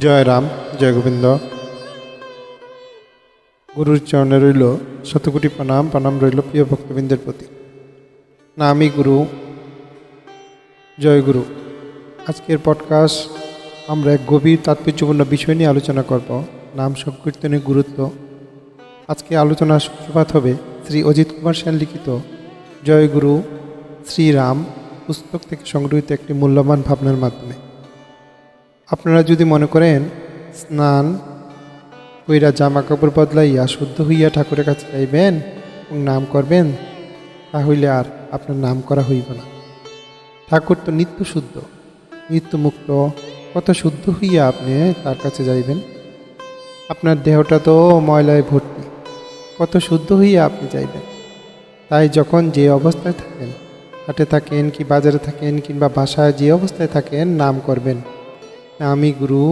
জয় রাম, জয় গোবিন্দ। গুরুর চরণে রইল শতকোটি প্রণাম। প্রণাম রইল প্রিয় ভক্তবৃন্দের প্রতি। নামই গুরু, জয় গুরু। আজকের পডকাস্ট আমরা এক গভীর তাৎপর্যপূর্ণ বিষয় নিয়ে আলোচনা করব, নাম সংকীর্তনের গুরুত্ব। আজকে আলোচনার সূত্রপাত হবে শ্রী অজিত কুমার সেন লিখিত জয় গুরু শ্রীরাম পুস্তক থেকে সংগৃহীত একটি মূল্যবান ভাবনার মাধ্যমে। আপনারা যদি মনে করেন স্নান কইরা জামা কাপড় বদলাইয়া শুদ্ধ হইয়া ঠাকুরের কাছে যাইবেন এবং নাম করবেন, তাহলে আর আপনার নাম করা হইব না। ঠাকুর তো নিত্য শুদ্ধ, নিত্য মুক্ত। কত শুদ্ধ হইয়া আপনি তার কাছে যাইবেন? আপনার দেহটা তো ময়লায় ভর্তি, কত শুদ্ধ হইয়া আপনি যাইবেন? তাই যখন যে অবস্থায় থাকেন, হাটে থাকেন কি বাজারে থাকেন কিংবা বাসায় যে অবস্থায় থাকেন, নাম করবেন। নামই গুরু,